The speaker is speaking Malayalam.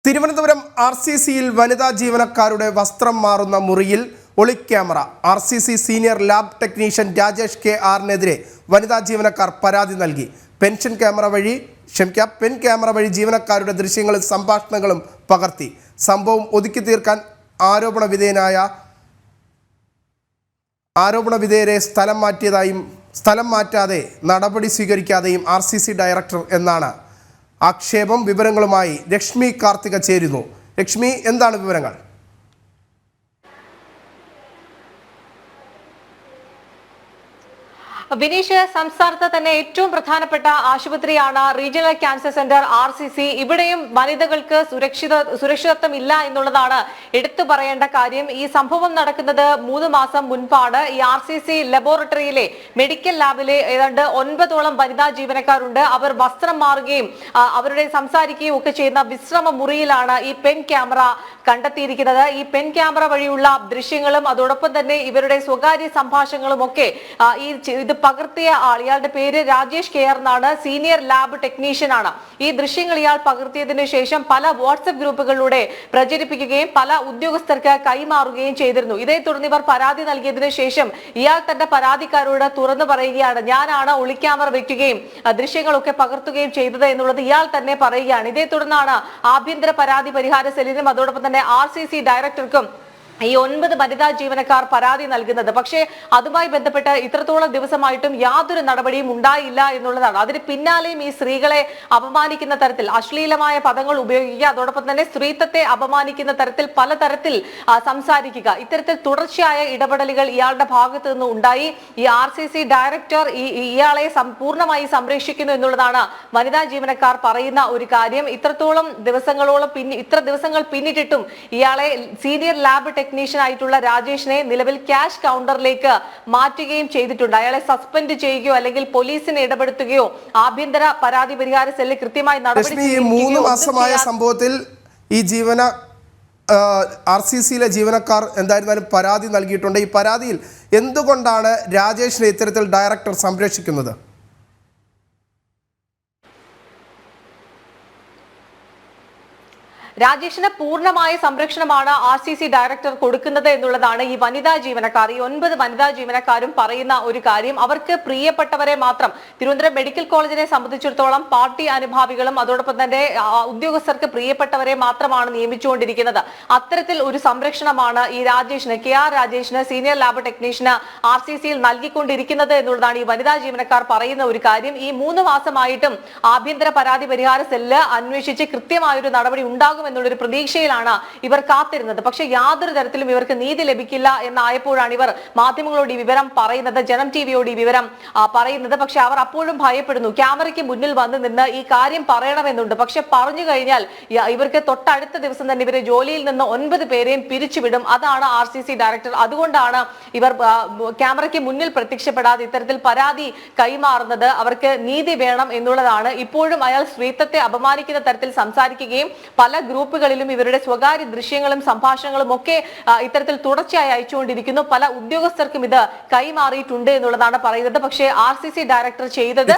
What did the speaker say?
തിരുവനന്തപുരം RCCയിൽ വനിതാ ജീവനക്കാരുടെ വസ്ത്രം മാറുന്ന മുറിയിൽ ഒളിക്യാമറ. RCC senior lab technician Rajesh KR-നെതിരെ വനിതാ ജീവനക്കാർ പരാതി നൽകി. പെൻ ക്യാമറ വഴി ജീവനക്കാരുടെ ദൃശ്യങ്ങളും സംഭാഷണങ്ങളും പകർത്തി. സംഭവം ഒതുക്കി തീർക്കാൻ ആരോപണ വിധേയരെ സ്ഥലം മാറ്റാതെ നടപടി സ്വീകരിക്കാതെയും RCC ഡയറക്ടർ എന്നാണ് ആക്ഷേപം. വിവരങ്ങളുമായി ലക്ഷ്മി കാർത്തിക ചേരുന്നു. ലക്ഷ്മി, എന്താണ് വിവരങ്ങൾ? വിനീഷ്, സംസ്ഥാനത്ത് തന്നെ ഏറ്റവും പ്രധാനപ്പെട്ട ആശുപത്രിയാണ് റീജിയണൽ ക്യാൻസർ സെന്റർ RCC. ഇവിടെയും വനിതകൾക്ക് സുരക്ഷിതത്വം ഇല്ല എന്നുള്ളതാണ് എടുത്തു പറയേണ്ട കാര്യം. ഈ സംഭവം നടക്കുന്നത് 3 മാസം മുൻപാണ്. ഈ RCC ലബോറട്ടറിയിലെ മെഡിക്കൽ ലാബിലെ ഏതാണ്ട് 9ഓളം വനിതാ ജീവനക്കാരുണ്ട്. അവർ വസ്ത്രം മാറുകയും അവരുടെ സംസാരിക്കുകയും ഒക്കെ ചെയ്യുന്ന വിശ്രമ മുറിയിലാണ് ഈ പെൻ ക്യാമറ കണ്ടെത്തിയിരിക്കുന്നത്. ഈ പെൻ ക്യാമറ വഴിയുള്ള ദൃശ്യങ്ങളും അതോടൊപ്പം തന്നെ ഇവരുടെ സ്വകാര്യ സംഭാഷണങ്ങളും ഒക്കെ ഇത് പകർത്തിയ ആൾ, ഇയാളുടെ പേര് രാജേഷ് KR എന്നാണ്, സീനിയർ ലാബ് ടെക്നീഷ്യൻ ആണ്. ഈ ദൃശ്യങ്ങൾ ഇയാൾ പകർത്തിയതിനു ശേഷം പല വാട്സ്ആപ്പ് ഗ്രൂപ്പുകളിലൂടെ പ്രചരിപ്പിക്കുകയും പല ഉദ്യോഗസ്ഥർക്ക് കൈമാറുകയും ചെയ്തിരുന്നു. ഇതേ തുടർന്ന് ഇവർ പരാതി നൽകിയതിനു ശേഷം ഇയാൾ തന്റെ പരാതിക്കാരോട് തുറന്നു പറയുകയാണ്, ഞാനാണ് ഒളിക്യാമറ വെക്കുകയും ദൃശ്യങ്ങളൊക്കെ പകർത്തുകയും ചെയ്തത് എന്നുള്ളത് ഇയാൾ തന്നെ പറയുകയാണ്. ഇതേ തുടർന്നാണ് ആഭ്യന്തര പരാതി പരിഹാര സെല്ലിനും അതോടൊപ്പം തന്നെ RCC ഡയറക്ടർക്കും ഈ 9 വനിതാ ജീവനക്കാർ പരാതി നൽകുന്നത്. പക്ഷേ അതുമായി ബന്ധപ്പെട്ട് ഇത്രത്തോളം ദിവസമായിട്ടും യാതൊരു നടപടിയും ഉണ്ടായില്ല എന്നുള്ളതാണ്. അതിന് പിന്നാലെയും ഈ സ്ത്രീകളെ അപമാനിക്കുന്ന തരത്തിൽ അശ്ലീലമായ പദങ്ങൾ ഉപയോഗിക്കുക, അതോടൊപ്പം തന്നെ സ്ത്രീത്വത്തെ അപമാനിക്കുന്ന തരത്തിൽ പലതരത്തിൽ സംസാരിക്കുക, ഇത്തരത്തിൽ തുടർച്ചയായ ഇടപെടലുകൾ ഇയാളുടെ ഭാഗത്ത് നിന്ന് ഉണ്ടായി. ഈ RCC ഡയറക്ടർ ഇയാളെ പൂർണ്ണമായി സംരക്ഷിക്കുന്നു എന്നുള്ളതാണ് വനിതാ ജീവനക്കാർ പറയുന്ന ഒരു കാര്യം. ഇത്ര ദിവസങ്ങൾ പിന്നിട്ടിട്ടും ഇയാളെ സീനിയർ ലാബ് ടെക്നീഷ്യൻ ആയിട്ടുള്ള രാജേഷിനെ നിലവിൽ ക്യാഷ് കൗണ്ടറിലേക്ക് മാറ്റുകയും ചെയ്തിട്ടുണ്ട്. അയാളെ സസ്പെൻഡ് ചെയ്യുകയോ അല്ലെങ്കിൽ പോലീസിനെ ഇടപെടുത്തുകയോ ആഭ്യന്തര പരാതി പരിഹാര സെല്ല് കൃത്യമായി നടപടി 3 മാസമായ സംഭവത്തിൽ ഈ RCCയിലെ ജീവനക്കാർ എന്തായിരുന്നാലും പരാതി നൽകിയിട്ടുണ്ട്. ഈ പരാതിയിൽ എന്തുകൊണ്ടാണ് രാജേഷിനെ ഇത്തരത്തിൽ ഡയറക്ടർ സംരക്ഷിക്കുന്നത്? രാജേഷിന് പൂർണ്ണമായ സംരക്ഷണമാണ് RCC ഡയറക്ടർ കൊടുക്കുന്നത് എന്നുള്ളതാണ് ഈ വനിതാ ജീവനക്കാർ, ഈ 9 വനിതാ ജീവനക്കാരും പറയുന്ന ഒരു കാര്യം. അവർക്ക് പ്രിയപ്പെട്ടവരെ മാത്രം, തിരുവനന്തപുരം മെഡിക്കൽ കോളേജിനെ സംബന്ധിച്ചിടത്തോളം പാർട്ടി അനുഭാവികളും അതോടൊപ്പം തന്നെ ഉദ്യോഗസ്ഥർക്ക് പ്രിയപ്പെട്ടവരെ മാത്രമാണ് നിയമിച്ചുകൊണ്ടിരിക്കുന്നത്. അത്തരത്തിൽ ഒരു സംരക്ഷണമാണ് ഈ രാജേഷിന് സീനിയർ ലാബ് ടെക്നീഷ്യന് RCCയിൽ നൽകിക്കൊണ്ടിരിക്കുന്നത് എന്നുള്ളതാണ് ഈ വനിതാ ജീവനക്കാർ പറയുന്ന ഒരു കാര്യം. ഈ 3 മാസമായിട്ടും ആഭ്യന്തര പരാതി പരിഹാര സെല്ല് അന്വേഷിച്ച് കൃത്യമായൊരു നടപടി ഉണ്ടാകും എന്നുള്ളൊരു പ്രതീക്ഷയിലാണ് ഇവർ കാത്തിരുന്നത്. പക്ഷെ യാതൊരു തരത്തിലും ഇവർക്ക് നീതി ലഭിക്കില്ല എന്നായപ്പോഴാണ് ഇവർ മാധ്യമങ്ങളോട് ഈ വിവരം പറയുന്നത്, ജനം TVയോട് ഈ വിവരം പറയുന്നത്. പക്ഷെ അവർ അപ്പോഴും ഭയപ്പെടുന്നു. ക്യാമറയ്ക്ക് മുന്നിൽ വന്ന് നിന്ന് ഈ കാര്യം പറയണമെന്നുണ്ട്. പക്ഷെ പറഞ്ഞു കഴിഞ്ഞാൽ ഇവർക്ക് തൊട്ടടുത്ത ദിവസം തന്നെ ഇവരെ ജോലിയിൽ നിന്ന് 9 പേരെയും പിരിച്ചുവിടും. അതാണ് RCC ഡയറക്ടർ. അതുകൊണ്ടാണ് ഇവർ ക്യാമറയ്ക്ക് മുന്നിൽ പ്രത്യക്ഷപ്പെടാതെ ഇത്തരത്തിൽ പരാതി കൈമാറുന്നത്. അവർക്ക് നീതി വേണം എന്നുള്ളതാണ്. ഇപ്പോഴും അയാൾ സ്ത്രീത്വത്തെ അപമാനിക്കുന്ന തരത്തിൽ സംസാരിക്കുകയും പല ഗ്രൂപ്പുകളിലും ഇവരുടെ സ്വകാര്യ ദൃശ്യങ്ങളും സംഭാഷണങ്ങളും ഒക്കെ ഇത്തരത്തിൽ തുടർച്ചയായി അയച്ചുകൊണ്ടിരിക്കുന്നു. പല ഉദ്യോഗസ്ഥർക്കും ഇത് കൈമാറിയിട്ടുണ്ട് എന്നുള്ളതാണ് പറയുന്നത്. പക്ഷേ RCC ഡയറക്ടർ ചെയ്തത്